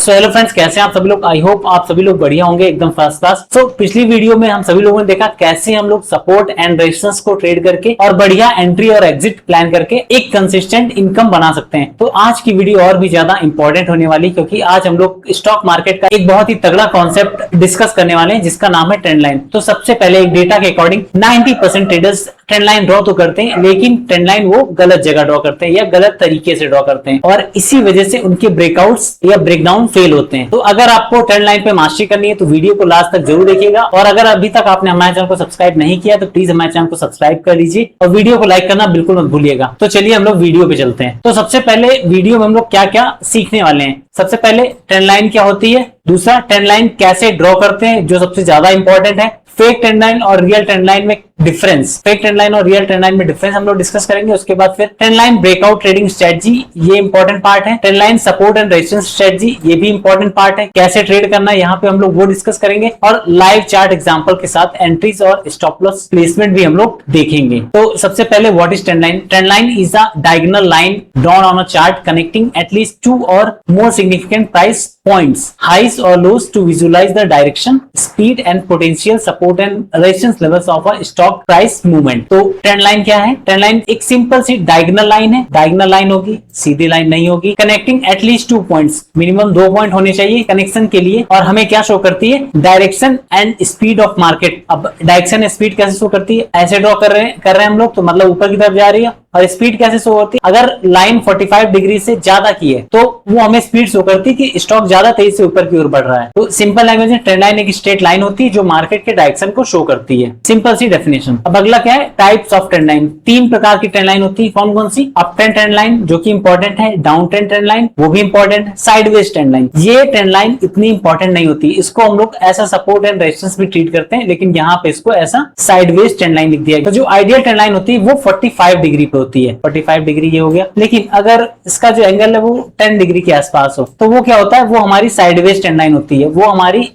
So hello friends, कैसे हैं आप सभी लोग। आई होप आप सभी लोग बढ़िया होंगे, एकदम फर्स्ट क्लास। सो पिछली वीडियो में हम सभी लोगों ने देखा कैसे हम लोग सपोर्ट एंड रेजिस्टेंस को ट्रेड करके और बढ़िया एंट्री और एग्जिट प्लान करके एक कंसिस्टेंट इनकम बना सकते हैं। तो आज की वीडियो और भी ज्यादा इंपॉर्टेंट होने वाली, क्योंकि आज हम लोग स्टॉक मार्केट का एक बहुत ही तगड़ा कॉन्सेप्ट डिस्कस करने वाले हैं, जिसका नाम है ट्रेंड लाइन। तो सबसे पहले एक डेटा के according 90% traders trend line draw तो करते हैं, लेकिन ट्रेंड लाइन वो गलत जगह ड्रॉ करते हैं या गलत तरीके से ड्रॉ करते हैं, और इसी वजह से उनके ब्रेकआउट्स या ब्रेकडाउन फेल होते हैं। तो अगर आपको ट्रेंड लाइन पे मास्टरी करनी है तो वीडियो को लास्ट तक जरूर देखिएगा, और अगर अभी तक आपने हमारे चैनल को सब्सक्राइब नहीं किया तो प्लीज हमारे चैनल को सब्सक्राइब कर लीजिए और वीडियो को लाइक करना बिल्कुल मत भूलिएगा। तो चलिए हम लोग वीडियो पे चलते हैं। तो सबसे पहले वीडियो में हम लोग क्या क्या सीखने वाले हैं। सबसे पहले ट्रेंड लाइन क्या होती है, दूसरा ट्रेंड लाइन कैसे ड्रॉ करते हैं, जो सबसे ज्यादा इंपॉर्टेंट है, फेक ट्रेंड लाइन और रियल ट्रेंड लाइन में डिफरेंस, फेक ट्रेंड लाइन और रियल ट्रेंड लाइन में डिफरेंस हम लोग डिस्कस करेंगे। उसके बाद फिर trend line breakout trading strategy, ये इंपॉर्टेंट पार्ट है। Trend line support and resistance strategy, ये भी इंपॉर्टेंट पार्ट है। कैसे ट्रेड करना है यहाँ पे हम लोग वो डिस्कस करेंगे, और लाइव चार्ट एग्जांपल के साथ एंट्रीज और स्टॉप लॉस प्लेसमेंट भी हम लोग देखेंगे। तो सबसे पहले what is trend line. Trend line is a diagonal line drawn on a chart connecting at least 2 और more significant price points, highs or lows, to visualize the direction, speed and potential support and resistance levels of a stock price movement। तो trend line क्या है। Trend line एक simple सी diagonal line है। Diagonal line होगी, सीधी line नहीं होगी। Connecting at least 2 points, minimum 2 point होने चाहिए कनेक्शन के लिए। और हमें क्या शो करती है, direction and speed of market. अब डायरेक्शन स्पीड कैसे शो करती है, ऐसे ड्रॉ कर रहे हैं हम लोग, तो मतलब ऊपर की तरफ जा रही है। और स्पीड कैसे शो होती है, अगर लाइन 45 डिग्री से ज्यादा की है तो वो हमें स्पीड शो करती है कि स्टॉक ज्यादा तेजी से ऊपर की ओर बढ़ रहा है। तो सिंपल लैंग्वेज में ट्रेंड लाइन एक स्ट्रेट लाइन होती है जो मार्केट के डायरेक्शन को शो करती है। सिंपल सी डेफिनेशन। अब अगला क्या है, टाइप्स ऑफ ट्रेंड लाइन। 3 प्रकार की ट्रेंड लाइन होती है। कौन कौन सी, अप ट्रेंड ट्रेंड लाइन जो कि इंपॉर्टेंट है, डाउन ट्रेंड ट्रेंड लाइन वो भी इंपॉर्टेंट है, साइडवेज ट्रेंड लाइन। ये ट्रेंड लाइन इतनी इंपॉर्टेंट नहीं होती, इसको हम लोग ऐसा सपोर्ट एंड रेजिस्टेंस भी ट्रीट करते हैं, लेकिन यहाँ पे इसको ऐसा साइडवेज ट्रेंड लाइन लिख दिया। तो जो आइडियल ट्रेंड लाइन होती है वो 45 डिग्री पे होती है। 45 डिग्री ये हो गया, लेकिन अगर इसका जो एंगल है वो 10 डिग्री के आसपास हो तो वो क्या होता है, वो हमारी साइडवेज ट्रेंड लाइन होती है। वो हमारी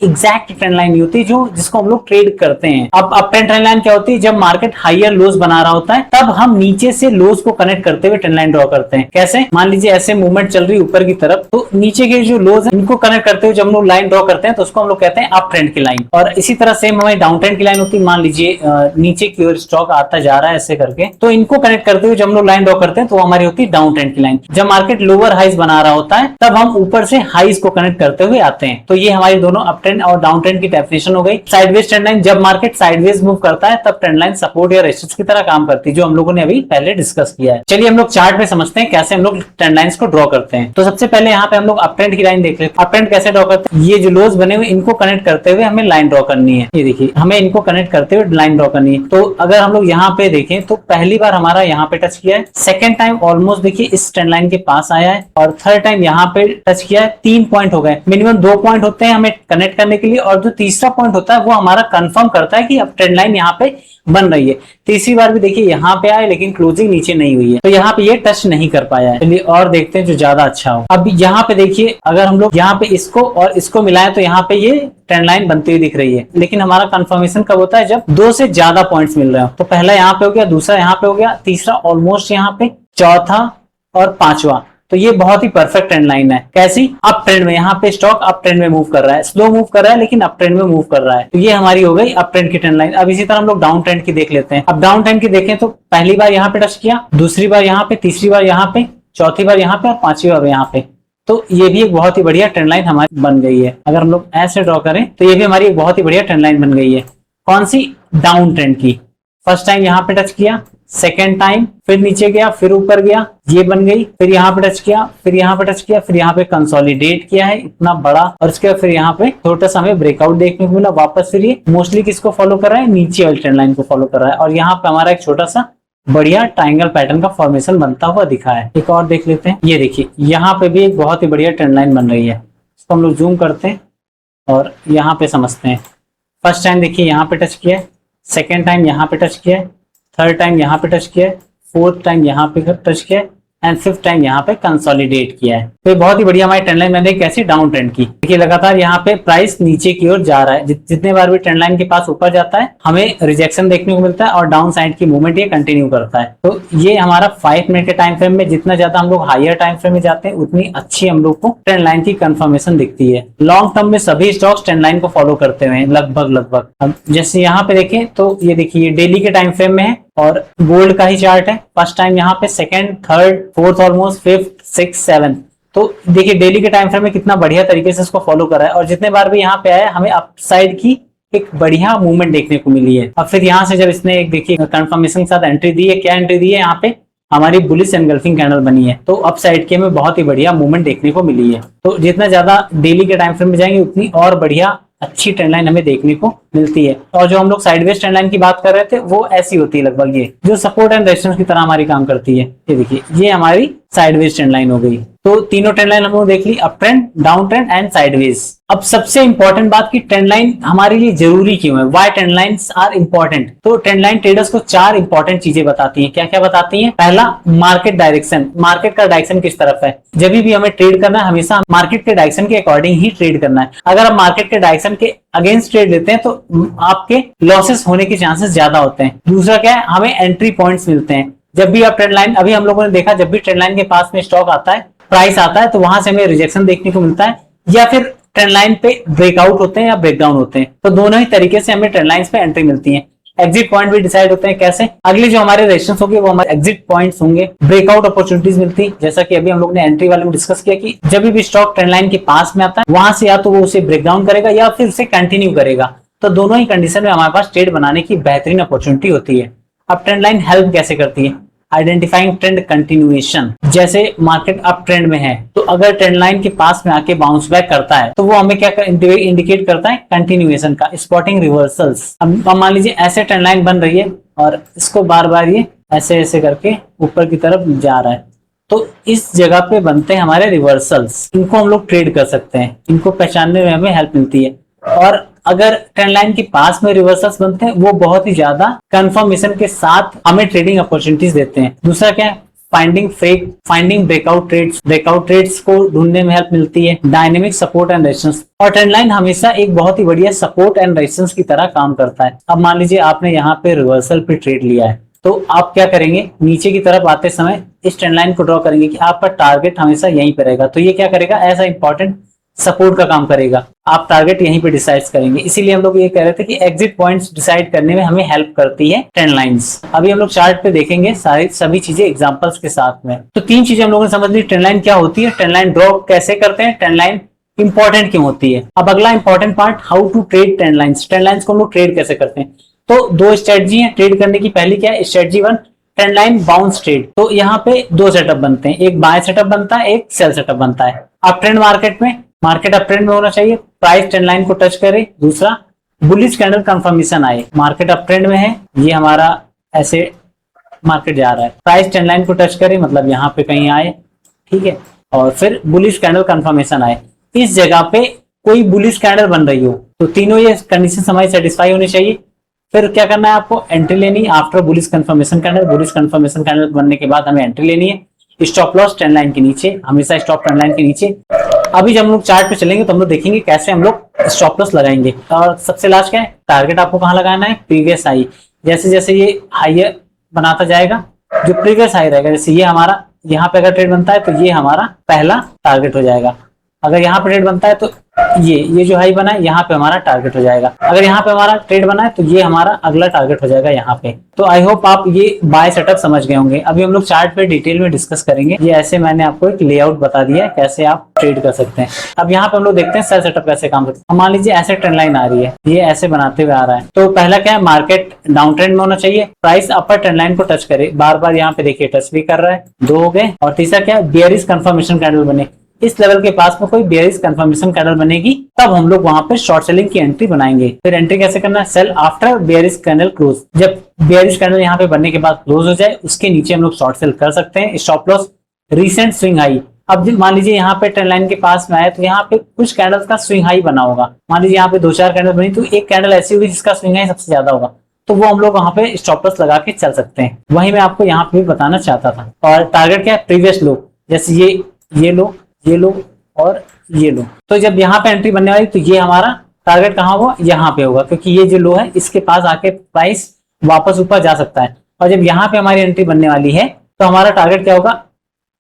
एग्जैक्ट ट्रेंड लाइन नहीं होती जो जिसको हम लोग ट्रेड करते हैं। अब अप ट्रेंड ट्रेंड लाइन क्या होती है, जब मार्केट हायर लोज बना रहा होता है तब हम नीचे से लोज को कनेक्ट करते हुए ट्रेंड लाइन ड्रॉ करते हैं। कैसे, मान लीजिए ऐसे मूवमेंट चल रही है ऊपर की तरफ, तो नीचे के जो लोज है इनको कनेक्ट करते हुए जब हम लोग लाइन ड्रॉ करते हैं तो उसको हम लोग कहते हैं अप ट्रेंड की लाइन। और इसी तरह सेम हमारी डाउन ट्रेंड की लाइन होती है। मान लीजिए नीचे की ओर स्टॉक आता जा रहा है ऐसे करके, तो इनको कनेक्ट करते हुए जब हम लोग लाइन ड्रॉ करते हैं तो हमारी होती है डाउन ट्रेंड की लाइन। जब मार्केट लोअर हाइज बना रहा होता है तब हम ऊपर से हाइज को कनेक्ट करते हुए आते हैं। तो ये हमारी दोनों अप ट्रेंड और डाउन ट्रेंड की डेफिनेशन हो गई। साइडवेज ट्रेंड लाइन, जब मार्केट साइडवेज मूव करता है तब ट्रेंड लाइन सपोर्ट या रेजिस्टेंस की तरह काम करती है, जो हम लोगों ने अभी पहले डिस्कस किया है। चलिए हम लोग चार्ट पे समझते हैं कैसे हम लोग ट्रेंड लाइंस को ड्रॉ करते हैं। तो सबसे पहले यहाँ पे हम लोग अप ट्रेंड की लाइन देख लेते हैं। अप ट्रेंड कैसे ड्रॉ करते हैं, ये जो लोज बने हुए इनको कनेक्ट करते हुए हमें लाइन ड्रॉ करनी है। ये देखिए, हमें इनको कनेक्ट करते हुए लाइन ड्रॉ करनी है। तो अगर हम लोग यहाँ पे देखें तो पहली बार हमारा यहाँ पे टच किया है, सेकेंड टाइम ऑलमोस्ट देखिए इस ट्रेंड लाइन के पास आया है, और थर्ड टाइम यहाँ पे टच किया है। 3 पॉइंट हो गए, मिनिमम 2 पॉइंट होते हैं हमें कनेक्ट करने के लिए, और जो तीसरा पॉइंट होता है वो हमारा कंफर्म करता है कि अब ट्रेंड लाइन यहाँ पे बन रही है। तीसरी बार भी देखिए यहाँ पे आए लेकिन क्लोजिंग नीचे नहीं हुई है, तो यहाँ पे ये टच नहीं कर पाया है। चलिए और देखते हैं जो ज्यादा अच्छा हो। अब यहाँ पे देखिए, अगर हम लोग यहाँ पे इसको और इसको मिलाएं तो यहाँ पे ये ट्रेंड लाइन बनती हुई दिख रही है, लेकिन हमारा कंफर्मेशन कब होता है, जब 2 से ज्यादा पॉइंट्स मिल रहे हो। तो पहला यहाँ पे हो गया, दूसरा यहाँ पे हो गया, तीसरा ऑलमोस्ट यहाँ पे, चौथा और पांचवा। तो ये बहुत ही परफेक्ट ट्रेंड लाइन है। कैसी, अप ट्रेंड में। यहाँ पे स्टॉक अप ट्रेंड में मूव कर रहा है, स्लो मूव कर रहा है लेकिन अप ट्रेंड में मूव कर रहा है। तो ये हमारी हो गई अप ट्रेंड की ट्रेंड लाइन। अब इसी तरह हम लोग डाउन ट्रेंड की देख लेते हैं। अब डाउन ट्रेंड की देखें तो पहली बार यहाँ पे टच किया, दूसरी बार यहाँ पे, तीसरी बार यहाँ पे, चौथी बार यहाँ पे और पांचवी बार यहाँ पे। तो ये भी एक बहुत ही बढ़िया ट्रेंड लाइन हमारी बन गई है। अगर हम लोग ऐसे ड्रॉ करें तो ये भी हमारी एक बहुत ही बढ़िया ट्रेंड लाइन बन गई है। कौन सी, डाउन ट्रेंड की। फर्स्ट टाइम यहाँ पे टच किया, सेकेंड टाइम फिर नीचे गया, फिर ऊपर गया, ये बन गई। फिर यहाँ पे टच किया, फिर यहाँ पे टच किया, फिर यहाँ पे कंसोलिडेट किया है इतना बड़ा, और उसके बाद फिर यहाँ पे छोटा सा हमें ब्रेकआउट देखने को मिला। वापस फिर ये मोस्टली किसको फॉलो कर रहा है, नीचे वाली ट्रेंड लाइन को फॉलो कर रहा है, और यहाँ पे हमारा एक छोटा सा बढ़िया ट्रायंगल पैटर्न का फॉर्मेशन बनता हुआ दिखा है। एक और देख लेते हैं। ये देखिए, यहाँ पे भी एक बहुत ही बढ़िया ट्रेंड लाइन बन रही है। इसको हम लोग जूम करते हैं और यहाँ पे समझते हैं। फर्स्ट टाइम देखिए यहाँ पे टच किया है, सेकेंड टाइम यहाँ पे टच किया है, थर्ड टाइम यहाँ पे टच किया है, फोर्थ टाइम यहाँ पे टच किया है, एंड 5th टाइम यहाँ पे कंसोलिडेट किया है। तो बहुत ही बढ़िया हमारी ट्रेंड लाइन मैंने कैसी डाउन ट्रेंड की। देखिए लगातार यहाँ पे प्राइस नीचे की ओर जा रहा है। जितने बार भी ट्रेंड लाइन के पास ऊपर जाता है हमें रिजेक्शन देखने को मिलता है और डाउन साइड की मूवमेंट ये कंटिन्यू करता है। तो ये हमारा 5 मिनट के टाइम फ्रेम में जितना ज्यादा हम लोग हायर टाइम फ्रेम में जाते हैं उतनी अच्छी हम लोग को ट्रेंड लाइन की कंफर्मेशन दिखती है। लॉन्ग टर्म में सभी स्टॉक्स ट्रेंड लाइन को फॉलो करते हुए लगभग। अब जैसे यहाँ पे देखें तो ये देखिए डेली के टाइम फ्रेम में है और गोल्ड का ही चार्ट है। फर्स्ट टाइम यहाँ पे, second, third, fourth, almost fifth, six, seven. तो देखिए डेली के टाइम फ्रेम में कितना बढ़िया तरीके से इसको फॉलो कर रहा है और जितने बार भी यहाँ पे आया हमें अपसाइड की एक बढ़िया मूवमेंट देखने को मिली है। अब फिर यहाँ से जब इसने एक देखिए कंफर्मेशन के साथ एंट्री दी है, क्या एंट्री दी है यहाँ पे, हमारी बुलिश एनगल्फिंग कैंडल बनी है। तो अपसाइड के में बहुत ही बढ़िया मूवमेंट देखने को मिली है। तो जितना ज्यादा डेली के टाइम फ्रेम में जाएंगे उतनी और बढ़िया अच्छी ट्रेंड लाइन हमें देखने को मिलती है। और जो हम लोग साइडवेज ट्रेंड लाइन की बात कर रहे थे वो ऐसी होती है लगभग, ये जो सपोर्ट एंड रेजिस्टेंस की तरह हमारी काम करती है। ये देखिए ये हमारी साइडवेज ट्रेंड लाइन हो गई। तो तीनों ट्रेंड लाइन हम लोग देख ली, up trend, down trend and sideways. अब सबसे इंपॉर्टेंट बात की ट्रेंड लाइन हमारे लिए जरूरी क्यों है, why trend lines are important. तो ट्रेंड लाइन ट्रेडर्स को 4 इंपॉर्टेंट चीजें बताती हैं। क्या क्या बताती हैं? पहला, मार्केट डायरेक्शन। मार्केट का डायरेक्शन किस तरफ है। जब भी हमें ट्रेड करना है हमेशा मार्केट के डायरेक्शन के अकॉर्डिंग ही ट्रेड करना है। अगर हम मार्केट के डायरेक्शन के अगेंस्ट ट्रेड लेते हैं तो आपके लॉसेस होने के चांसेस ज्यादा होते हैं। दूसरा क्या है, हमें एंट्री पॉइंट्स मिलते हैं। जब भी आप ट्रेंड लाइन, अभी हम लोगों ने देखा जब भी ट्रेंड लाइन के पास में स्टॉक आता है, प्राइस आता है, तो वहां से हमें रिजेक्शन देखने को मिलता है या फिर ट्रेंड लाइन पे ब्रेकआउट होते हैं या ब्रेकडाउन होते हैं। तो दोनों ही तरीके से हमें ट्रेंड लाइन पे एंट्री मिलती है। एग्जिट पॉइंट भी डिसाइड होते हैं कैसे, अगले जो हमारे रेजिस्टेंस होंगे वो हमारे एग्जिट पॉइंट्स होंगे। ब्रेकआउट अपॉर्चुनिटीज मिलती, जैसा कि अभी हम लोग ने एंट्री वाले में डिस्कस किया कि जब भी स्टॉक ट्रेंड लाइन के पास में आता है वहां से या तो वो उसे ब्रेकडाउन करेगा या फिर उसे कंटिन्यू करेगा। तो दोनों ही कंडीशन में हमारे पास ट्रेड बनाने की बेहतरीन अपॉर्चुनिटी होती है। अब ट्रेंड लाइन हेल्प कैसे करती है, आइडेंटिफाइंग ट्रेंड कंटिन्यूएशन। जैसे मार्केट अप ट्रेंड में है तो अगर ट्रेंड लाइन के पास में आके बाउंस बैक करता है तो वो हमें क्या इंडिकेट करता है, कंटिन्यूएशन का, स्पॉटिंग रिवर्सल्स। अब मान लीजिए ऐसे ट्रेंड लाइन बन रही है और इसको बार बार ये ऐसे ऐसे करके ऊपर की तरफ जा रहा है, तो इस जगह पे बनते हैं हमारे रिवर्सल्स। इनको हम लोग ट्रेड कर सकते हैं, इनको पहचानने में हमें हेल्प मिलती है। और अगर ट्रेंड लाइन के पास में रिवर्सल्स बनते हैं वो बहुत ही ज्यादा कंफर्मेशन के साथ हमें ट्रेडिंग अपॉर्चुनिटीज देते हैं। दूसरा क्या है, फाइंडिंग ब्रेकआउट ट्रेड्स को ढूंढने में हेल्प मिलती है। डायनेमिक सपोर्ट एंड रेजिस्टेंस, और ट्रेंड लाइन हमेशा एक बहुत ही बढ़िया सपोर्ट एंड रेजिस्टेंस की तरह काम करता है। अब मान लीजिए आपने यहाँ पे रिवर्सल पे ट्रेड लिया है तो आप क्या करेंगे, नीचे की तरफ आते समय इस ट्रेंड लाइन को ड्रॉ करेंगे कि आपका टारगेट हमेशा यहीं पे रहेगा। तो ये क्या करेगा, ऐसा इंपॉर्टेंट सपोर्ट का काम करेगा। आप टारगेट यहीं पे डिसाइड करेंगे। इसीलिए हम लोग ये कह रहे थे कि एग्जिट पॉइंट्स डिसाइड करने में हमें हेल्प करती है ट्रेंड लाइंस। अभी हम लोग चार्ट पे देखेंगे सभी चीजें एग्जांपल्स के साथ में। तो 3 चीजें हम लोगों ने समझ ली, ट्रेंड लाइन क्या होती है, ट्रेंड लाइन ड्रॉ कैसे करते हैं, ट्रेंड लाइन इंपॉर्टेंट क्यों होती है। अब अगला important part, how to trade trend lines. Trend lines को हम लोग ट्रेड कैसे करते हैं। तो 2 स्ट्रेटजी है ट्रेड करने की। पहली क्या है, strategy 1, trend line bounce trade. तो यहाँ पे 2 सेटअप बनते हैं, एक बाय सेटअप बनता है, एक सेल सेटअप बनता है। अब ट्रेंड मार्केट अप ट्रेंड में होना चाहिए, प्राइस ट्रेंड लाइन को टच करे। दूसरा, बुलिश कैंडल कंफर्मेशन आए, मार्केट अप ट्रेंड में है, ये हमारा ऐसे मार्केट जा रहा है, प्राइस ट्रेंड लाइन को टच करे मतलब यहाँ पे कहीं आए, ठीक है, और फिर बुलिश कैंडल कंफर्मेशन आए। इस जगह पे कोई बुलिश कैंडल बन रही हो तो तीनों ये कंडीशन हमारी सेटिस्फाई होनी चाहिए। फिर क्या करना है, आपको एंट्री लेनी है after bullish confirmation candle. Bullish confirmation candle बनने के बाद हमें एंट्री लेनी है। स्टॉप लॉस ट्रेंड लाइन के नीचे, हमेशा स्टॉप ट्रेंड लाइन के नीचे। अभी जब हम लोग चार्ट पे चलेंगे तो हम लोग देखेंगे कैसे हम लोग स्टॉप लॉस लगाएंगे। और सबसे लास्ट क्या है, टारगेट आपको कहाँ लगाना है, प्रीवियस हाई। जैसे जैसे ये हाई बनाता जाएगा, जो प्रीवियस हाई रहेगा, जैसे ये हमारा यहाँ पे अगर ट्रेड बनता है तो ये हमारा पहला टारगेट हो जाएगा। अगर यहाँ पे ट्रेड बनता है तो ये जो हाई बना है यहाँ पे हमारा टारगेट हो जाएगा। अगर यहाँ पे हमारा ट्रेड बना है तो ये हमारा अगला टारगेट हो जाएगा यहाँ पे। तो आई होप आप ये बाय सेटअप समझ गए होंगे। अभी हम लोग चार्ट पे डिटेल में डिस्कस करेंगे। ये ऐसे मैंने आपको एक लेआउट बता दिया है कैसे आप ट्रेड कर सकते हैं। अब यहाँ पे हम लोग देखते हैं सेल सेटअप कैसे काम करते हैं। मान लीजिए ऐसे ट्रेंड लाइन आ रही है, ये ऐसे बनाते हुए आ रहा है। तो पहला क्या है, मार्केट डाउन ट्रेंड में होना चाहिए, प्राइस अपर ट्रेंड लाइन को टच करे, बार बार यहाँ पे देखिए टच भी कर रहा है, 2 हो गए। और तीसरा क्या है, बेयरिश कंफर्मेशन कैंडल बने, इस लेवल के पास में कोई बेयरिश कंफर्मेशन कैंडल बनेगी तब हम लोग वहां पे शॉर्ट सेलिंग की एंट्री बनाएंगे। फिर एंट्री कैसे करना है, sell after bearish candle close. जब बेयरिश कैंडल यहाँ पे बनने के बाद क्लोज हो जाए उसके नीचे हम लोग शॉर्ट सेल कर सकते हैं। Stop loss recent swing high. अब मान लीजिए यहाँ पे ट्रेंड लाइन के पास में आया तो यहाँ पे कुछ कैंडल्स का स्विंग हाई बना होगा। मान लीजिए यहाँ पे 2-4 कैंडल बनी तो एक कैंडल ऐसी होगी जिसका स्विंग हाई सबसे ज्यादा होगा, तो वो हम लोग वहां पे स्टॉप लॉस लगा के चल सकते हैं। वही मैं आपको यहाँ पे भी बताना चाहता था। और टारगेट क्या है, प्रीवियस लो, जैसे ये लो, ये लो और ये लो। तो जब यहाँ पे एंट्री बनने वाली तो ये हमारा टारगेट कहाँ होगा, यहाँ पे होगा, क्योंकि ये जो लो है इसके पास आके प्राइस वापस ऊपर जा सकता है। और जब यहाँ पे हमारी एंट्री बनने वाली है तो हमारा टारगेट क्या होगा,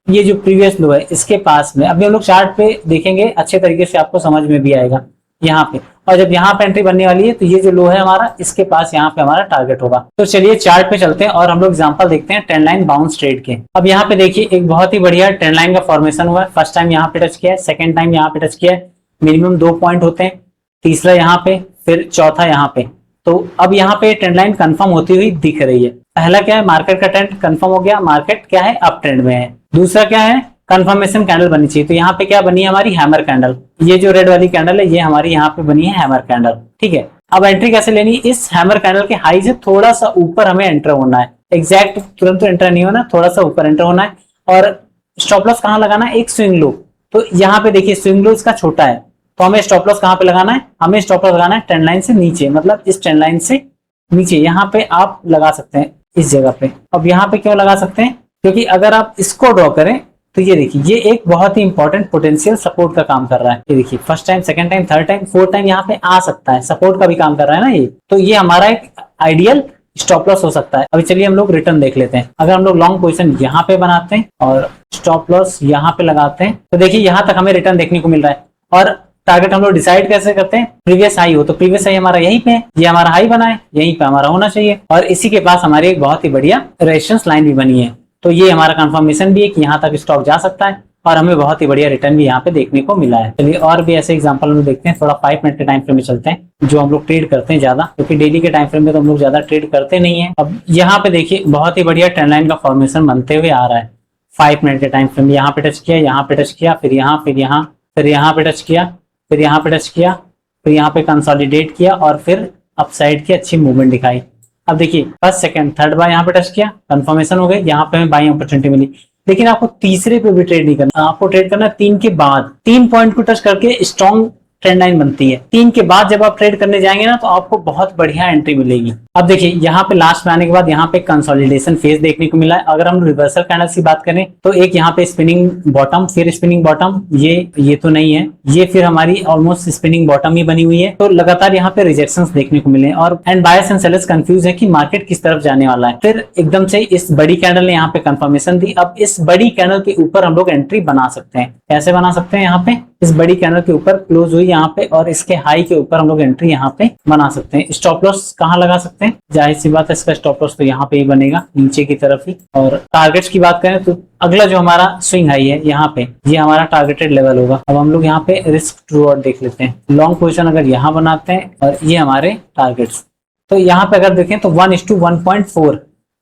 ये जो प्रीवियस लो है इसके पास में। अभी हम लोग चार्ट पे देखेंगे अच्छे तरीके से, आपको समझ में भी आएगा यहाँ पे। और जब यहाँ पे एंट्री बनने वाली है तो ये जो लो है हमारा, इसके पास यहाँ पे हमारा टारगेट होगा। तो चलिए चार्ट पे चलते हैं और हम लोग एग्जांपल देखते हैं ट्रेंड लाइन बाउंस ट्रेड के। अब यहाँ पे देखिए एक बहुत ही बढ़िया ट्रेंड लाइन का फॉर्मेशन हुआ है। फर्स्ट टाइम यहाँ पे टच किया है, सेकंड टाइम यहाँ पे टच किया है, मिनिमम 2 पॉइंट होते हैं, तीसरा यहाँ पे, फिर चौथा यहाँ पे। तो अब यहाँ पे ट्रेंड लाइन कंफर्म होती हुई दिख रही है। पहला क्या है, मार्केट का ट्रेंड कंफर्म हो गया, मार्केट क्या है, अप ट्रेंड में है। दूसरा क्या है, कंफर्मेशन कैंडल बनी चाहिए। तो यहाँ पे क्या बनी है हमारी, हैमर कैंडल। ये जो रेड वाली कैंडल है ये हमारी यहाँ पे बनी है हैमर कैंडल, ठीक है। अब एंट्री कैसे लेनी, इस हैमर कैंडल के हाई से थोड़ा सा ऊपर हमें एंटर होना है। एग्जैक्ट तुरंत तो एंटर नहीं होना, थोड़ा सा ऊपर एंटर होना है। और स्टॉप लॉस कहाँ लगाना है, एक स्विंग लो। तो यहाँ पे देखिए स्विंग लो इसका छोटा है, तो हमें स्टॉप लॉस कहाँ पे लगाना है, हमें स्टॉप लॉस लगाना है ट्रेंड लाइन से नीचे, मतलब इस ट्रेंड लाइन से नीचे। यहाँ पे आप लगा सकते हैं इस जगह पे। अब यहाँ पे क्यों लगा सकते हैं, क्योंकि अगर आप इसको ड्रॉ करें तो ये देखिए ये एक बहुत ही इंपॉर्टेंट पोटेंशियल सपोर्ट का काम कर रहा है। ये देखिए first time, second time, third time, fourth time यहाँ पे आ सकता है, सपोर्ट का भी काम कर रहा है ना ये। तो ये हमारा एक आइडियल स्टॉप लॉस हो सकता है। अभी चलिए हम लोग रिटर्न देख लेते हैं। अगर हम लोग लॉन्ग पोजीशन यहाँ पे बनाते हैं और स्टॉप लॉस यहाँ पे लगाते हैं तो देखिए यहाँ तक हमें रिटर्न देखने को मिल रहा है। और टारगेट हम लोग डिसाइड कैसे करते हैं, प्रीवियस हाई हो तो प्रीवियस हाई हमारा यहीं पे है, ये हमारा हाई बना है, यहीं पे हमारा होना चाहिए। और इसी के पास हमारी एक बहुत ही बढ़िया रेजिस्टेंस लाइन भी बनी है। तो ये हमारा कंफर्मेशन भी है कि यहाँ तक स्टॉक जा सकता है और हमें बहुत ही बढ़िया रिटर्न भी यहाँ पे देखने को मिला है। चलिए और भी ऐसे एग्जांपल हम लोग देखते हैं। थोड़ा 5 मिनट के टाइम फ्रेम में चलते हैं, जो हम लोग ट्रेड करते हैं ज्यादा, क्योंकि डेली के टाइम फ्रेम में तो हम लोग ज्यादा ट्रेड करते नहीं है। अब यहाँ पे देखिए बहुत ही बढ़िया ट्रेंड लाइन का फॉर्मेशन बनते हुए आ रहा है। 5 मिनट के टाइम फ्रेम में यहाँ पे टच किया, यहाँ पे टच किया, फिर यहाँ, फिर यहाँ, फिर यहाँ पे टच किया, फिर यहाँ पे टच किया, फिर यहाँ पे कंसोलिडेट किया और फिर अपसाइड की अच्छी मूवमेंट दिखाई। अब देखिए फर्स्ट, सेकंड, थर्ड बार यहाँ पे टच किया, कंफर्मेशन हो गई, यहाँ पे हमें बाइंग अपॉर्चुनिटी मिली। लेकिन आपको तीसरे पे भी ट्रेड नहीं करना, आपको ट्रेड करना 3 के बाद। 3 पॉइंट को टच करके स्ट्रॉन्ग ट्रेंड लाइन बनती है। 3 के बाद जब आप ट्रेड करने जाएंगे ना तो आपको बहुत बढ़िया एंट्री मिलेगी। अब देखिए यहाँ पे लास्ट में आने के बाद यहाँ पे कंसोलिडेशन फेज देखने को मिला है। अगर हम रिवर्सल कैंडल्स की बात करें तो एक यहाँ पे स्पिनिंग बॉटम, फिर स्पिनिंग बॉटम, ये तो नहीं है, ये फिर हमारी ऑलमोस्ट स्पिनिंग बॉटम ही बनी हुई है। तो लगातार यहाँ पे रिजेक्शंस देखने को मिले और and buyers and sellers confuse है कि मार्केट किस तरफ जाने वाला है। फिर एकदम से इस बड़ी कैंडल ने यहाँ पे कंफर्मेशन दी। अब इस बड़ी कैंडल के ऊपर हम लोग एंट्री बना सकते हैं। कैसे बना सकते हैं, यहाँ पे इस बड़ी कैंडल के ऊपर क्लोज हुई यहाँ पे और इसके हाई के ऊपर हम लोग एंट्री यहाँ पे बना सकते हैं। स्टॉप लॉस कहाँ लगा सकते हैं, जाहिर सी बात है इसका स्टॉप लॉस तो यहाँ पे ही बनेगा, नीचे की तरफ ही। और टारगेट्स की बात करें तो अगला जो हमारा स्विंग हाई है यहाँ पे, ये हमारा टारगेटेड लेवल होगा। अब हम लोग यहाँ पे रिस्क रिवॉर्ड देख लेते हैं। लॉन्ग पोजीशन अगर यहाँ बनाते हैं और ये हमारे टारगेट्स, तो यहाँ पे अगर देखें तो 1:1.4,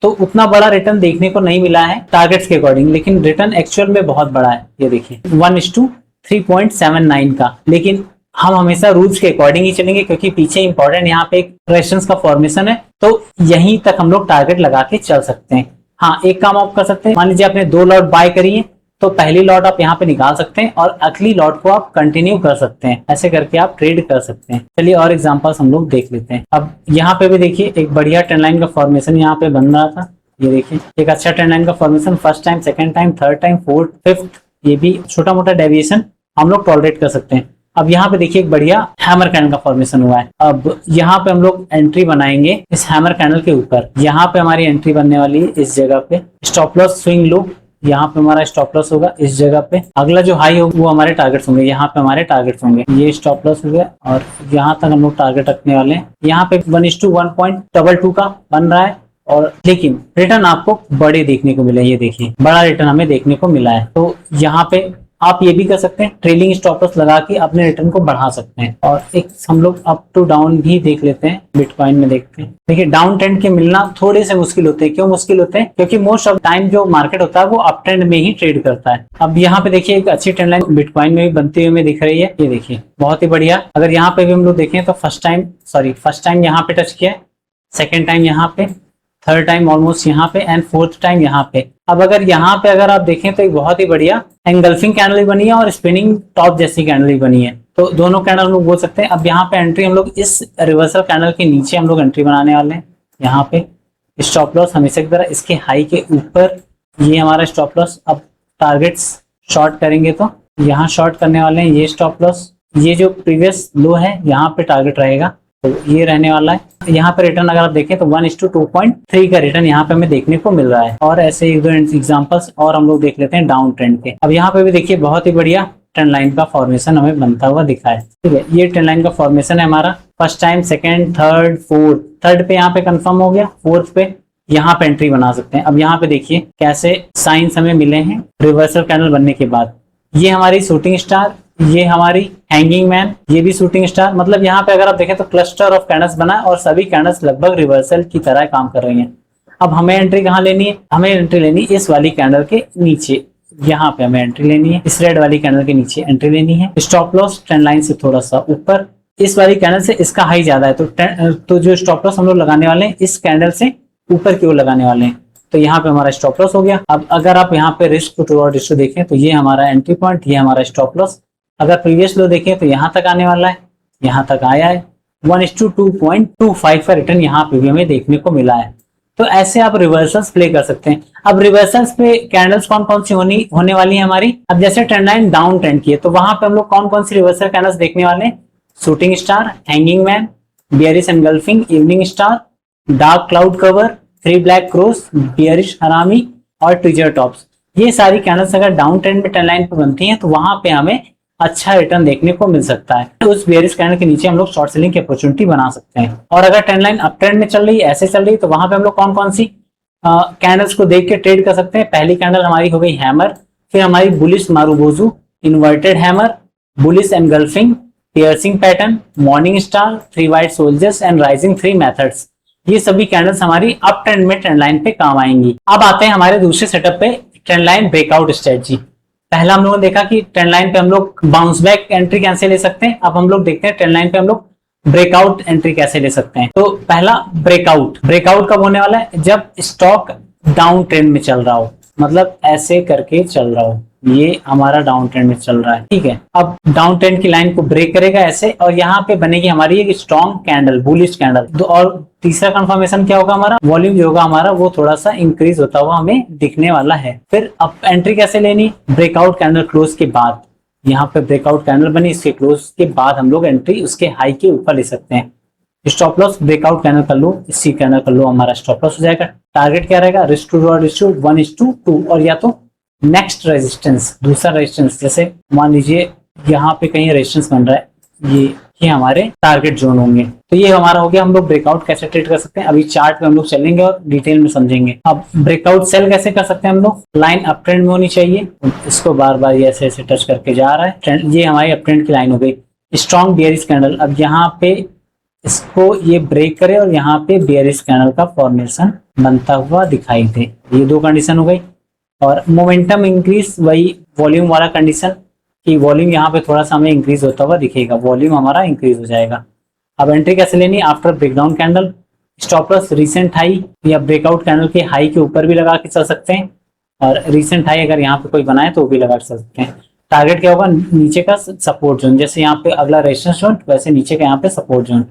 तो उतना बड़ा रिटर्न देखने को नहीं मिला है टारगेट्स के अकॉर्डिंग, लेकिन रिटर्न एक्चुअल में बहुत बड़ा है। ये देखिए 1:3.79 का। लेकिन हम हमेशा रूल्स के अकॉर्डिंग ही चलेंगे, क्योंकि पीछे इंपॉर्टेंट यहाँ पे एक रेजिस्टेंस का फॉर्मेशन है, तो यहीं तक हम लोग टारगेट लगा के चल सकते हैं। हाँ, एक काम आप कर सकते हैं, मान लीजिए आपने 2 लॉट बाय करी है तो पहली लॉट आप यहाँ पे निकाल सकते हैं और अगली लॉट को आप कंटिन्यू कर सकते हैं। ऐसे करके आप ट्रेड कर सकते हैं। चलिए और एग्जांपल्स हम लोग देख लेते हैं। अब यहाँ पे भी देखिए एक बढ़िया ट्रेंड लाइन का फॉर्मेशन यहाँ पे बन रहा था। ये देखिए एक अच्छा ट्रेंड लाइन का formation, first time, second time, third time, fourth, fifth, ये भी छोटा मोटा डेविएशन हम लोग टॉलरेट कर सकते हैं। अब यहाँ पे देखिए एक बढ़िया हैमर कैंडल का फॉर्मेशन हुआ है। अब यहाँ पे हम लोग एंट्री बनाएंगे इस हैमर कैंडल के ऊपर। यहाँ पे हमारी एंट्री बनने वाली है इस जगह पे। स्टॉप लॉस स्विंग लो, यहाँ पे हमारा स्टॉप लॉस होगा इस जगह पे। अगला जो हाई होगा वो हमारे टारगेट्स होंगे, यहाँ पे हमारे टारगेट्स होंगे। ये स्टॉप लॉस हो गया और यहाँ तक हम लोग टारगेट रखने वाले हैं। यहाँ पे 1:1.22 का बन रहा है और लेकिन रिटर्न आपको बड़े देखने को मिले। ये देखिए बड़ा रिटर्न हमें देखने को मिला है। तो यहाँ पे आप ये भी कर सकते हैं, ट्रेलिंग स्टॉप लॉस लगा के अपने रिटर्न को बढ़ा सकते हैं। और एक हम लोग अप टू डाउन भी देख लेते हैं, बिटकॉइन में देखते हैं। देखिए डाउन ट्रेंड के मिलना थोड़े से मुश्किल होते हैं। क्यों मुश्किल होते हैं? क्योंकि मोस्ट ऑफ टाइम जो मार्केट होता है वो अप ट्रेंड में ही ट्रेड करता है। अब यहाँ पे देखिए एक अच्छी ट्रेंड लाइन बिटकॉइन में भी बनती हुई हमें दिख रही है। ये देखिए बहुत ही बढ़िया। अगर यहाँ पे भी हम लोग देखें तो फर्स्ट टाइम यहाँ पे टच किया, सेकेंड टाइम यहाँ पे, थर्ड टाइम ऑलमोस्ट यहाँ पे एंड फोर्थ टाइम यहाँ पे। अब अगर यहाँ पे अगर आप देखें तो एक बहुत ही बढ़िया एंगल्फिंग कैंडल बनी है और स्पिनिंग टॉप जैसी कैंडल बनी है। तो दोनों कैंडल हम लोग बोल सकते हैं। अब यहाँ पे एंट्री हम लोग इस रिवर्सल कैंडल के नीचे हम लोग एंट्री बनाने वाले हैं। यहाँ पे स्टॉप लॉस हमेशा की तरह इसके हाई के ऊपर, ये हमारा स्टॉप लॉस। अब टारगेट्स शॉर्ट करेंगे तो यहाँ शॉर्ट करने वाले हैं, ये स्टॉप लॉस, ये जो प्रीवियस लो है यहाँ पे टारगेट रहेगा, तो ये रहने वाला है। यहाँ पे रिटर्न अगर आप देखें तो 1:2.3 का रिटर्न यहाँ पे हमें देखने को मिल रहा है। और ऐसे एग्जांपल्स और हम लोग देख लेते हैं डाउन ट्रेंड के। अब यहाँ पे भी देखिए बहुत ही बढ़िया ट्रेंड लाइन का फॉर्मेशन हमें बनता हुआ दिखा है। ठीक है, ये ट्रेंड लाइन का फॉर्मेशन है हमारा। First time, second, third, fourth, third पे यहाँ पे कंफर्म हो गया, फोर्थ पे यहाँ पे एंट्री बना सकते हैं। अब यहाँ पे देखिए कैसे साइंस हमें मिले हैं रिवर्सल कैंडल बनने के बाद। ये हमारी शूटिंग स्टार, ये हमारी हैंगिंग मैन, ये भी शूटिंग स्टार। मतलब यहाँ पे अगर आप देखें तो क्लस्टर ऑफ कैंडल्स बना है और सभी कैंडल्स लगभग रिवर्सल की तरह काम कर रही हैं। अब हमें एंट्री कहाँ लेनी है? हमें एंट्री लेनी है इस वाली कैंडल के नीचे, यहाँ पे हमें एंट्री लेनी है। इस रेड वाली कैंडल के नीचे एंट्री लेनी है। स्टॉप लॉस ट्रेंड लाइन से थोड़ा सा ऊपर, इस वाली कैंडल से इसका हाई ज्यादा है, तो जो स्टॉप लॉस हम लोग लगाने वाले हैं इस कैंडल से ऊपर की ओर लगाने वाले हैं। तो यहाँ पे हमारा स्टॉप लॉस हो गया। अब अगर आप यहाँ पे रिस्क टू रिवॉर्ड रेशियो देखें तो ये हमारा एंट्री पॉइंट, ये हमारा स्टॉप लॉस। अगर प्रीवियस लो देखें तो यहाँ तक आने वाला है, यहाँ तक आया है। 1:2.25 का रिटर्न यहाँ पे भी हमें देखने को मिला है। तो ऐसे आप रिवर्सल्स प्ले कर सकते हैं। अब रिवर्सल्स पे कैंडल्स कौन कौन सी होने वाली है हमारी? अब जैसे ट्रेंड लाइन डाउन ट्रेंड की है तो वहां पे हम लोग कौन कौन सी रिवर्सल कैंडल्स देखने वाले हैं? Shooting star, hanging man, bearish engulfing, evening star, dark cloud cover, three black cross, bearish हरामी और ट्रिजर टॉप्स। ये सारी कैंडल्स अगर डाउन ट्रेंड में ट्रेंड लाइन पे बनती हैं तो वहां पे हमें अच्छा रिटर्न देखने को मिल सकता है। तो उस बेयरिश कैंडल के नीचे हम लोग शॉर्ट सेलिंग की अपॉर्चुनिटी बना सकते हैं। और अगर ट्रेंड लाइन अप ट्रेंड में चल रही है, ऐसे चल रही है, तो वहां पे हम लोग कौन कौन सी कैंडल्स को देख के ट्रेड कर सकते हैं? पहली कैंडल हमारी हो गई हैमर, फिर हमारी bullish marubozu, inverted hammer, bullish engulfing, piercing pattern, morning star, three white soldiers and rising three methods. ये सभी कैंडल्स हमारी अप ट्रेंड में ट्रेंड लाइन पे काम आएंगी। अब आते हैं हमारे दूसरे सेटअप पे, ट्रेंड लाइन ब्रेकआउट स्ट्रेटजी। पहला हम लोगों ने देखा कि ट्रेंड लाइन पे हम लोग बाउंस बैक एंट्री कैसे ले सकते हैं। अब हम लोग देखते हैं ट्रेंड लाइन पे हम लोग ब्रेकआउट एंट्री कैसे ले सकते हैं। तो पहला ब्रेकआउट कब होने वाला है? जब स्टॉक डाउन ट्रेंड में चल रहा हो, मतलब ऐसे करके चल रहा हो, ये हमारा डाउन ट्रेंड में चल रहा है। ठीक है, अब डाउन ट्रेंड की लाइन को ब्रेक करेगा ऐसे, और यहाँ पे बनेगी हमारी एक स्ट्रॉन्ग कैंडल, बुलिश कैंडल। और तीसरा कंफर्मेशन क्या होगा? हमारा वॉल्यूम जो होगा हमारा वो थोड़ा सा इंक्रीज होता हुआ हमें दिखने वाला है। फिर अब एंट्री कैसे लेनी? ब्रेकआउट कैंडल क्लोज के बाद, यहाँ पे ब्रेकआउट कैंडल बनी, इसके क्लोज के बाद हम लोग एंट्री उसके हाई के ऊपर ले सकते हैं। स्टॉप लॉस ब्रेकआउट कैंडल कर लो, इसी कैंडल कर लो, हमारा स्टॉप लॉस हो जाएगा। टारगेट क्या रहेगा? रिस्क टू रिवॉर्ड रेशियो 1:2, और या तो नेक्स्ट रेजिस्टेंस, दूसरा रेजिस्टेंस, जैसे मान लीजिए यहाँ पे कहीं रेजिस्टेंस बन रहा है, ये हमारे टारगेट जोन होंगे। तो ये हमारा हो गया हम लोग ब्रेकआउट कैसे ट्रेड कर सकते हैं। अभी चार्ट पे हम लोग चलेंगे और डिटेल में समझेंगे। अब ब्रेकआउट सेल कैसे कर सकते हैं हम लोग? लाइन अप ट्रेंड में होनी चाहिए, इसको बार बार ये ऐसे ऐसे टच करके जा रहा है ट्रेंड, ये हमारी अप ट्रेंड की लाइन हो गई। स्ट्रॉन्ग बियरिश कैंडल, अब यहाँ पे इसको ये ब्रेक करे और यहाँ पे बियरिश कैंडल का फॉर्मेशन बनता हुआ दिखाई दे, ये दो कंडीशन हो गई। और मोमेंटम इंक्रीज, वही वॉल्यूम वाला कंडीशन कि वॉल्यूम यहाँ पे थोड़ा सा हमें इंक्रीज होता हुआ दिखेगा, वॉल्यूम हमारा इंक्रीज हो जाएगा। अब एंट्री कैसे लेनी? After breakdown candle, stop loss recent high या ब्रेकआउट कैंडल के हाई के ऊपर भी लगा के चल सकते हैं, और रिसेंट हाई अगर यहाँ पे कोई बनाए तो वो भी लगा के चल सकते हैं। टारगेट क्या होगा? नीचे का सपोर्ट जोन, जैसे यहाँ पे अगला रेजिस्टेंस जोन वैसे नीचे का यहाँ पे सपोर्ट जोन।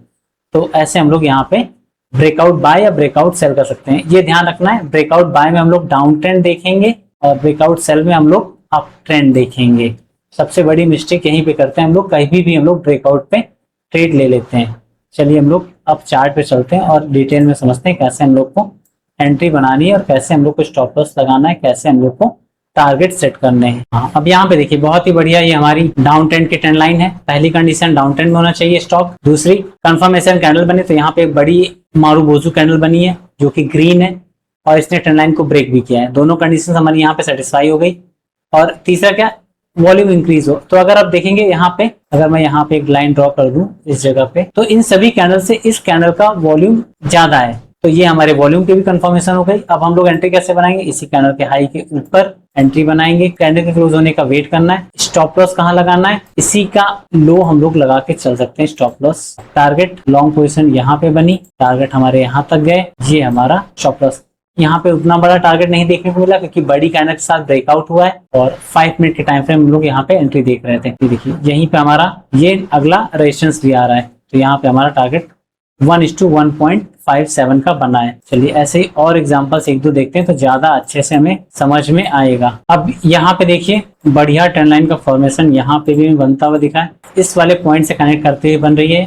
तो ऐसे हम लोग यहाँ पे ब्रेकआउट बाय या ब्रेकआउट सेल कर सकते हैं। ये ध्यान रखना है, ब्रेकआउट बाय में हम लोग डाउन ट्रेंड देखेंगे और ब्रेकआउट सेल में हम लोग अप ट्रेंड देखेंगे। सबसे बड़ी मिस्टेक यहीं पे करते हैं हम लोग, कहीं भी हम लोग ब्रेकआउट पे ट्रेड ले लेते हैं। चलिए हम लोग अब चार्ट पे चलते हैं और डिटेल में समझते हैं कैसे हम लोग को एंट्री बनानी है और कैसे हम लोग को स्टॉप लॉस लगाना है, कैसे हम लोग को टारगेट सेट करने हैं। हाँ, अब यहाँ पे देखिए बहुत ही बढ़िया, ये हमारी डाउन ट्रेंड की ट्रेंड लाइन है। पहली कंडीशन डाउन ट्रेंड में होना चाहिए स्टॉक। दूसरी कंफर्मेशन कैंडल बनी, तो यहाँ पे एक बड़ी मारुबोजू कैंडल बनी है जो कि ग्रीन है और इसने ट्रेंड लाइन को ब्रेक भी किया है। दोनों कंडीशन हमारी यहाँ पे सेटिस्फाई हो गई। और तीसरा क्या? वॉल्यूम इंक्रीज हो। तो अगर आप देखेंगे यहाँ पे, अगर मैं यहाँ पे एक लाइन ड्रॉ कर दूं इस जगह पे, तो इन सभी कैंडल से इस कैंडल का वॉल्यूम ज्यादा है, तो ये हमारे वॉल्यूम की भी कंफर्मेशन हो गई। अब हम लोग एंट्री कैसे बनाएंगे? इसी कैंडल के हाई के ऊपर एंट्री बनाएंगे। कैंडल के क्लोज होने का वेट करना है। स्टॉप लॉस कहाँ लगाना है? इसी का लो हम लोग लगा के चल सकते हैं stop loss. Target long position यहाँ पे बनी, टारगेट हमारे यहाँ तक गए, ये हमारा स्टॉप लॉस। यहाँ पे उतना बड़ा टारगेट नहीं देखने को मिला क्योंकि बड़ी कैंडल के साथ ब्रेकआउट हुआ है और 5 मिनट के टाइम फ्रेम हम लोग यहाँ पे एंट्री देख रहे थे। देखिए यहीं पे हमारा ये अगला रेजिस्टेंस भी आ रहा है, तो यहाँ पे हमारा टारगेट 1:1.57 का बना है। चलिए ऐसे ही और एग्जांपल्स एक दो देखते हैं तो ज्यादा अच्छे से हमें समझ में आएगा। अब यहाँ पे देखिए बढ़िया ट्रेंड लाइन का फॉर्मेशन यहाँ पे भी बनता हुआ दिखा है, इस वाले पॉइंट से कनेक्ट करते हुए बन रही है।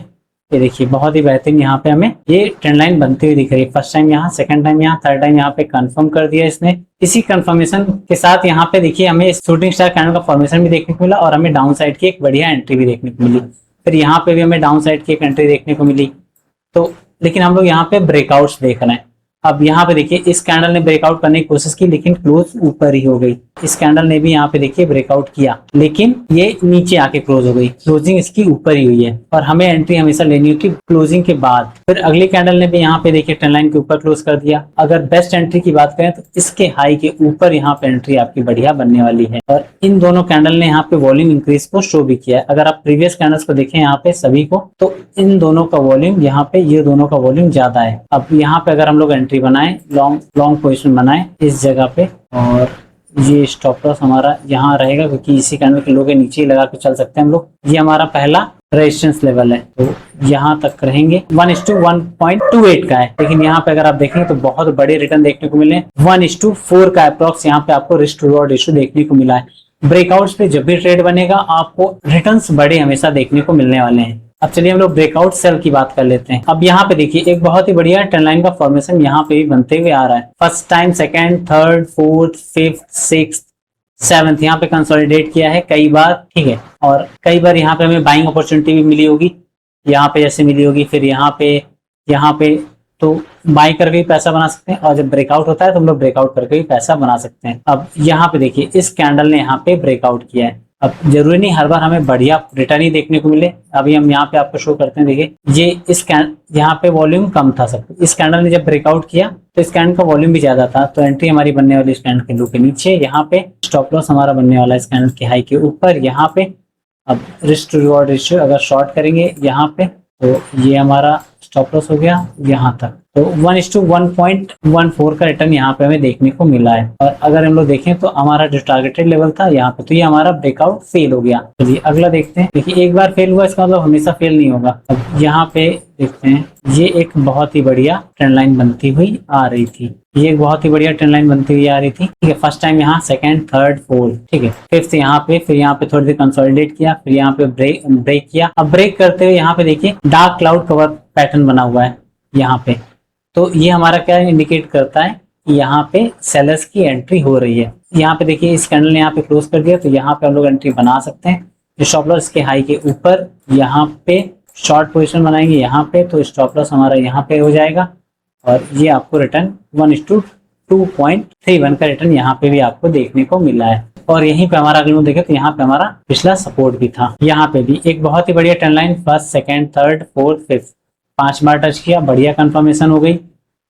ये देखिए बहुत ही बेहतरीन यहाँ पे हमें ये ट्रेंड लाइन बनती हुई दिख रही है। फर्स्ट टाइम यहाँ, सेकंड टाइम यहाँ, थर्ड टाइम यहाँ पे कंफर्म कर दिया इसने। इसी कंफर्मेशन के साथ यहाँ पे देखिए हमें शूटिंग स्टार कैंडल का फॉर्मेशन भी देखने को मिला और हमें डाउन साइड की एक बढ़िया एंट्री भी देखने को मिली। फिर यहाँ पे भी हमें डाउन साइड की एक एंट्री देखने को मिली। तो लेकिन हम लोग यहाँ पे ब्रेकआउट्स देख रहे हैं। अब यहाँ पे देखिए इस कैंडल ने ब्रेकआउट करने की कोशिश की लेकिन क्लोज ऊपर ही हो गई। इस कैंडल ने भी यहाँ पे देखिए ब्रेकआउट किया लेकिन ये नीचे आके क्लोज हो गई, क्लोजिंग इसकी ऊपर ही हुई है और हमें एंट्री हमेशा लेनी होती है क्लोजिंग के बाद। फिर अगली कैंडल ने भी यहाँ पे देखिए ट्रेंड लाइन के ऊपर क्लोज कर दिया। अगर बेस्ट एंट्री की बात करें तो इसके हाई के ऊपर यहाँ पे एंट्री आपकी बढ़िया बनने वाली है और इन दोनों कैंडल ने यहाँ पे वॉल्यूम इंक्रीज को शो भी किया है। अगर आप प्रीवियस कैंडल्स को देखें यहाँ पे सभी को तो इन दोनों का वॉल्यूम यहाँ पे ये दोनों का वॉल्यूम ज्यादा है। अब यहाँ पे अगर हम लोग एंट्री बनाए, लॉन्ग पोजीशन बनाए इस जगह पे और ये स्टॉप लॉस हमारा यहाँ रहेगा क्योंकि इसी कैंडल के लो के नीचे ही लगा के चल सकते हैं हम लोग। ये हमारा पहला रेजिस्टेंस लेवल है तो यहाँ तक रहेंगे। 1:1.28 का है लेकिन यहाँ पे अगर आप देखेंगे तो बहुत बड़े रिटर्न देखने को मिले। 1:4 का अप्रॉक्स यहाँ पे आपको रिस्क टू रिवॉर्ड रेशियो देखने को मिला है। ब्रेकआउट्स पे जब भी ट्रेड बनेगा आपको रिटर्न्स बड़े हमेशा देखने को मिलने वाले हैं। अब चलिए हम लोग ब्रेकआउट सेल की बात कर लेते हैं। अब यहाँ पे देखिए एक बहुत ही बढ़िया ट्रेंड लाइन का फॉर्मेशन यहाँ पे भी बनते हुए आ रहा है। First time, second, third, fourth, fifth, sixth, seventh यहाँ पे कंसोलिडेट किया है कई बार, ठीक है। और कई बार यहाँ पे हमें बाइंग अपॉर्चुनिटी भी मिली होगी, यहाँ पे जैसे मिली होगी, फिर यहाँ पे तो बाई करके भी पैसा बना सकते हैं और जब ब्रेकआउट होता है तो हम लोग ब्रेकआउट करके भी पैसा बना सकते हैं। अब यहाँ पे देखिए इस कैंडल ने यहाँ पे ब्रेकआउट किया है। अब जरूरी नहीं हर बार हमें बढ़िया रिटर्न ही देखने को मिले। अभी हम यहाँ पे आपको शो करते हैं, देखिए ये यहाँ पे वॉल्यूम कम था सब। इस कैंडल ने जब ब्रेकआउट किया तो इस कैंडल का वॉल्यूम भी ज्यादा था तो एंट्री हमारी बनने वाली इस कैंडल के लो के नीचे। यहाँ पे स्टॉप लॉस हमारा बनने वाला है इस कैंडल के हाई के ऊपर यहाँ पे। अब रिस्क टू रिवॉर्ड रेशियो अगर शॉर्ट करेंगे यहाँ पे तो ये हमारा स्टॉप लॉस हो गया यहाँ तक। तो 1:1.14 का रिटर्न यहाँ पे हमें देखने को मिला है। और अगर हम लोग देखें तो हमारा जो टारगेटेड लेवल था यहाँ पे तो ये हमारा ब्रेकआउट फेल हो गया। चलिए अगला देखते हैं। देखिए एक बार फेल हुआ इसका मतलब हमेशा फेल नहीं होगा। अब यहाँ पे देखते हैं ये एक बहुत ही बढ़िया ट्रेंड लाइन बनती हुई आ रही थी। ये एक बहुत ही बढ़िया ट्रेंड लाइन बनती हुई आ रही थी, ठीक है। फर्स्ट टाइम यहाँ, सेकंड, थर्ड, फोर्थ, ठीक है। फिफ्थ यहाँ पे, फिर यहाँ पे थोड़ी देर कंसोलिडेट किया, फिर यहाँ पे ब्रेक किया। अब ब्रेक करते हुए यहाँ पे देखिए डार्क क्लाउड कवर पैटर्न बना हुआ है यहाँ पे। तो ये हमारा क्या इंडिकेट करता है कि यहाँ पे सेलर्स की एंट्री हो रही है। यहाँ पे देखिए इस कैंडल ने यहाँ पे क्लोज कर दिया तो यहाँ पे हम लोग एंट्री बना सकते हैं। स्टॉप लॉस के हाई के ऊपर यहाँ पे शॉर्ट पोजीशन बनाएंगे यहाँ पे तो स्टॉप लॉस हमारा यहाँ पे हो जाएगा और ये आपको रिटर्न 1:2.31 का रिटर्न यहाँ पे भी आपको देखने को मिला है। और यहीं पे हमारा अगर देखें तो यहाँ पे हमारा पिछला सपोर्ट भी था। यहाँ पे भी एक बहुत ही बढ़िया trend line first, second, third, fourth, fifth 5 बार टच किया, बढ़िया कंफर्मेशन हो गई।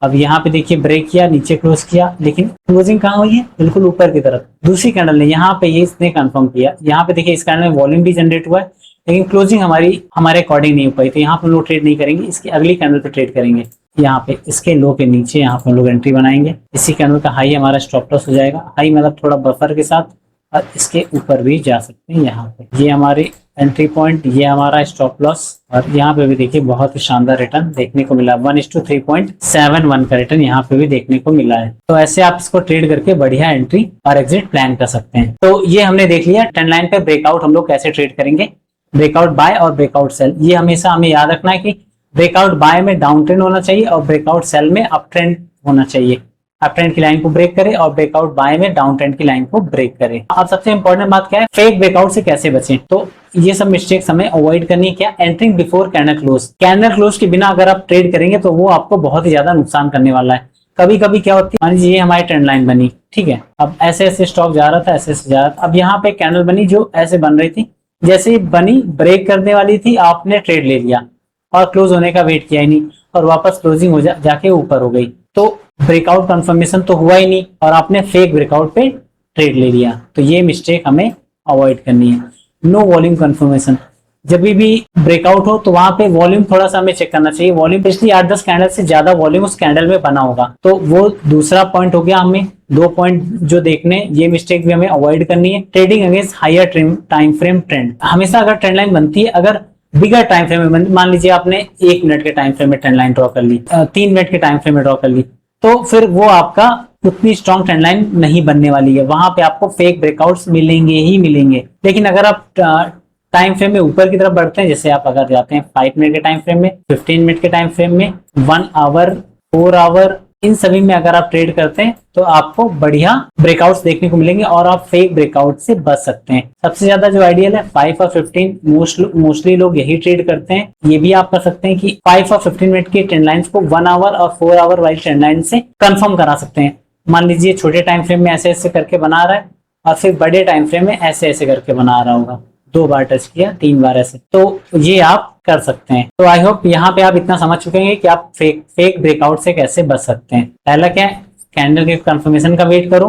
अब यहाँ पे देखिए ब्रेक किया, नीचे क्लोज किया लेकिन क्लोजिंग कहाँ हुई है, बिल्कुल ऊपर की तरफ। दूसरी कैंडल ने यहाँ पे ये इसने कंफर्म किया। यहाँ पे देखिए इस कैंडल में वॉल्यूम भी जनरेट हुआ है लेकिन क्लोजिंग हमारे अकॉर्डिंग नहीं हो पाई तो यहाँ पे हम लोग ट्रेड नहीं करेंगे। इसकी अगली कैंडल पे ट्रेड करेंगे। यहाँ पे इसके लो के नीचे यहाँ पे हम लोग एंट्री बनाएंगे। इसी कैंडल का हाई हमारा स्टॉप लॉस हो जाएगा। हाई मतलब थोड़ा बफर के साथ और इसके ऊपर भी जा सकते हैं। यहाँ पे ये हमारी एंट्री पॉइंट, ये हमारा स्टॉप लॉस और यहाँ पे भी देखिए बहुत ही शानदार रिटर्न देखने को मिला। 1:3.71 का रिटर्न यहाँ पे भी देखने को मिला है। तो ऐसे आप इसको ट्रेड करके बढ़िया एंट्री और एग्जिट प्लान कर सकते हैं। तो ये हमने देख लिया ट्रेंड लाइन पे ब्रेकआउट हम लोग कैसे ट्रेड करेंगे, ब्रेकआउट बाय और ब्रेकआउट सेल। ये हमेशा हमें याद रखना है कि ब्रेकआउट बाय में डाउन ट्रेंड होना चाहिए और ब्रेकआउट सेल में अप ट्रेंड होना चाहिए। अप ट्रेंड की लाइन को ब्रेक करे और ब्रेकआउट बाय में डाउन ट्रेंड की लाइन को ब्रेक करे। अब सबसे इंपॉर्टेंट बात क्या है, फेक ब्रेकआउट से कैसे बचें। तो ये सब मिस्टेक्स हमें अवॉइड करनी है। क्या, entering before candle close. Candle close के बिना अगर आप ट्रेड करेंगे तो वो आपको बहुत ही ज्यादा नुकसान करने वाला है। कभी कभी क्या होती है, मान लीजिए ये हमारी ट्रेंड लाइन बनी, ठीक है। अब ऐसे ऐसे स्टॉक जा रहा था, ऐसे ऐसे जा रहा था। अब यहाँ पे कैंडल बनी जो ऐसे बन रही थी, जैसे ही बनी ब्रेक करने वाली थी आपने ट्रेड ले लिया और क्लोज होने का वेट किया ही नहीं और वापस क्लोजिंग हो जाके ऊपर हो गई। तो ब्रेकआउट कंफर्मेशन तो हुआ ही नहीं और आपने फेक ब्रेकआउट पे ट्रेड ले लिया। तो ये मिस्टेक हमें अवॉइड करनी है। नो वॉल्यूम कंफर्मेशन, जब भी ब्रेकआउट हो तो वहां पे वॉल्यूम थोड़ा सा हमें चेक करना चाहिए। वॉल्यूम पिछली 8-10 कैंडल से ज्यादा वॉल्यूम उस कैंडल में बना होगा। तो वो दूसरा पॉइंट हो गया। हमें 2 पॉइंट जो देखने, ये मिस्टेक भी हमें अवॉइड करनी है। Trading against higher time frame trend. हमेशा अगर ट्रेंड लाइन बनती है, अगर बिगर टाइम फ्रेम में, मान लीजिए आपने 1 मिनट के टाइम फ्रेम में ट्रेंड लाइन ड्रॉ कर ली, 3 मिनट के टाइम फ्रेम में ड्रॉ कर ली, तो फिर वो आपका उतनी स्ट्रॉन्ग ट्रेंड लाइन नहीं बनने वाली है, वहां पे आपको फेक ब्रेकआउट्स मिलेंगे ही मिलेंगे। लेकिन अगर आप टाइम फ्रेम में ऊपर की तरफ बढ़ते हैं, जैसे आप अगर जाते हैं 5 मिनट के टाइम फ्रेम में, 15 मिनट के टाइम फ्रेम में, 1 आवर, 4 आवर, इन सभी में अगर आप ट्रेड करते हैं तो आपको बढ़िया ब्रेकआउट्स देखने को मिलेंगे और आप फेक ब्रेकआउट से बच सकते हैं। सबसे ज्यादा जो आइडियल है 5 और 15, मोस्टली लोग यही ट्रेड करते हैं। ये भी आप कर सकते हैं कि 5 और 15 मिनट की ट्रेंड लाइंस को 1 आवर और 4 आवर वाली ट्रेंड लाइन से कंफर्म करा सकते हैं। मान लीजिए छोटे टाइम फ्रेम में ऐसे ऐसे करके बना रहा है और फिर बड़े टाइम फ्रेम में ऐसे ऐसे करके बना रहा होगा, 2 बार टच किया, 3 बार ऐसे, तो ये आप कर सकते हैं। तो आई होप यहाँ पे आप इतना समझ चुके हैं कि आप फेक ब्रेकआउट से कैसे बच सकते हैं। पहला क्या है, कैंडल के कंफर्मेशन का वेट करो,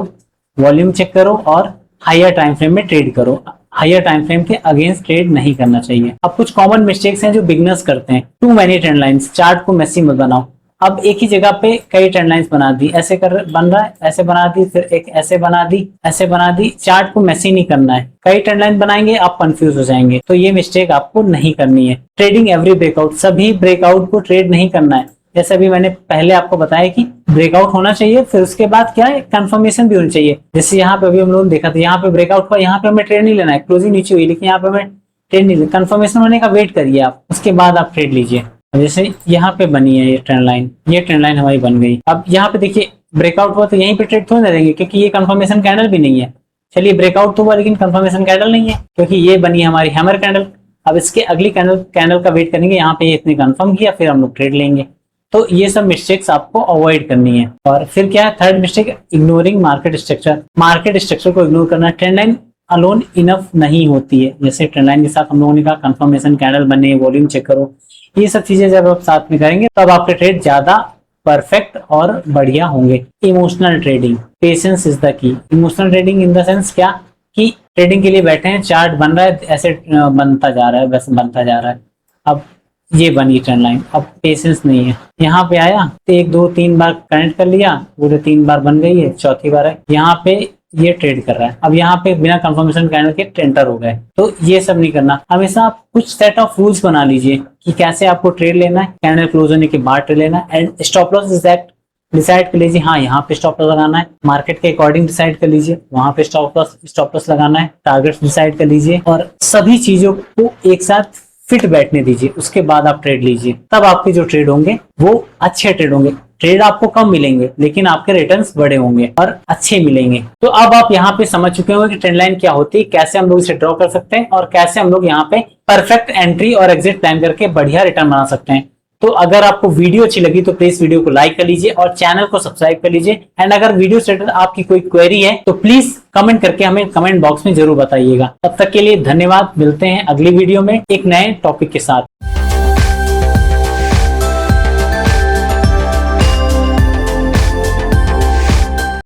वॉल्यूम चेक करो और हायर टाइम फ्रेम में ट्रेड करो। हायर टाइम फ्रेम के अगेंस्ट ट्रेड नहीं करना चाहिए। अब कुछ कॉमन मिस्टेक्स हैं जो बिगनर्स करते हैं। Too many trend lines, chart को मेसी मत बनाओ। अब एक ही जगह पे कई ट्रेंड लाइंस बना दी, ऐसे कर बन रहा है, ऐसे बना दी, फिर एक ऐसे बना दी, ऐसे बना दी। चार्ट को मेसी नहीं करना है। कई ट्रेंड लाइन बनाएंगे आप कंफ्यूज हो जाएंगे, तो ये मिस्टेक आपको नहीं करनी है। ट्रेडिंग एवरी ब्रेकआउट, सभी ब्रेकआउट को ट्रेड नहीं करना है। जैसे अभी मैंने पहले आपको बताया कि ब्रेकआउट होना चाहिए, फिर उसके बाद क्या है, कंफर्मेशन भी होनी चाहिए। जैसे यहाँ पे अभी हम लोगों ने देखा था, यहाँ पे ब्रेकआउट हुआ, यहाँ पे हमें ट्रेड नहीं लेना है, क्लोजिंग नीचे हुई, लेकिन यहाँ पे हमें ट्रेड नहीं लेना। कंफर्मेशन होने का वेट करिए आप, उसके बाद आप ट्रेड लीजिए। जैसे यहाँ पे बनी है ये ट्रेंड लाइन हमारी बन गई। अब यहाँ पे देखिए ब्रेकआउट हुआ तो यहीं पे ट्रेड थोड़ी ना देंगे, क्योंकि ये कंफर्मेशन कैंडल भी नहीं है। चलिए ब्रेकआउट तो हुआ लेकिन कंफर्मेशन कैंडल नहीं है, क्योंकि ये बनी है हमारी हैमर कैंडल। अब इसके अगली कैंडल का वेट करेंगे, यहाँ पे इतने कंफर्म किया, फिर हम लोग ट्रेड लेंगे। तो ये सब मिस्टेक्स आपको अवॉइड करनी है। और फिर क्या है, third mistake, ignoring market structure. Market structure को इग्नोर करना। ट्रेंड लाइन अलोन इनफ नहीं होती है। जैसे ट्रेंड लाइन के साथ हम लोगों ने कहा कंफर्मेशन कैंडल बने, वॉल्यूम चेक करो, ये सब चीजें जब आप साथ में करेंगे तब आपके ट्रेड ज्यादा परफेक्ट और बढ़िया होंगे। Emotional trading, patience is the key. Emotional trading in the sense क्या, कि ट्रेडिंग के लिए बैठे हैं, चार्ट बन रहा है, ऐसे बनता जा रहा है, वैसे बनता जा रहा है। अब ये बनी ट्रेंड लाइन, अब पेशेंस नहीं है। यहाँ पे आया तो 1 2 3 बार कनेक्ट कर लिया, पूरे 3 बार बन गई है, चौथी बार है यहाँ पे ये ट्रेड कर रहा है। अब यहाँ पे बिना कंफर्मेशन कैंडल के टेंटर हो गए। तो ये सब नहीं करना। हमेशा आप कुछ सेट ऑफ रूल्स बना लीजिए कि कैसे आपको ट्रेड लेना है, कैंडल क्लोज होने के बाद ट्रेड लेना है। एंड स्टॉप लॉस डिसाइड कर लीजिए, हाँ यहाँ पे स्टॉप लॉस लगाना है, मार्केट के अकॉर्डिंग डिसाइड कर लीजिए, वहां पे स्टॉप लॉस लगाना है, टारगेट्स डिसाइड कर लीजिए और सभी चीजों को एक साथ फिट बैठने दीजिए। उसके बाद आप ट्रेड लीजिए, तब आपके जो ट्रेड होंगे वो अच्छे ट्रेड होंगे। ट्रेड आपको कम मिलेंगे लेकिन आपके रिटर्न्स बड़े होंगे और अच्छे मिलेंगे। तो अब आप यहाँ पे समझ चुके होंगे कि ट्रेंड लाइन क्या होती है, कैसे हम लोग इसे ड्रॉ कर सकते हैं और कैसे हम लोग यहाँ पे परफेक्ट एंट्री और एग्जिट प्लान करके बढ़िया रिटर्न बना सकते हैं। तो अगर आपको वीडियो अच्छी लगी तो प्लीज वीडियो को लाइक कर लीजिए और चैनल को सब्सक्राइब कर लीजिए। एंड अगर वीडियो से रिलेटेड आपकी कोई क्वेरी है तो प्लीज कमेंट करके हमें कमेंट बॉक्स में जरूर बताइएगा। तब तक के लिए धन्यवाद। मिलते हैं अगली वीडियो में एक नए टॉपिक के साथ।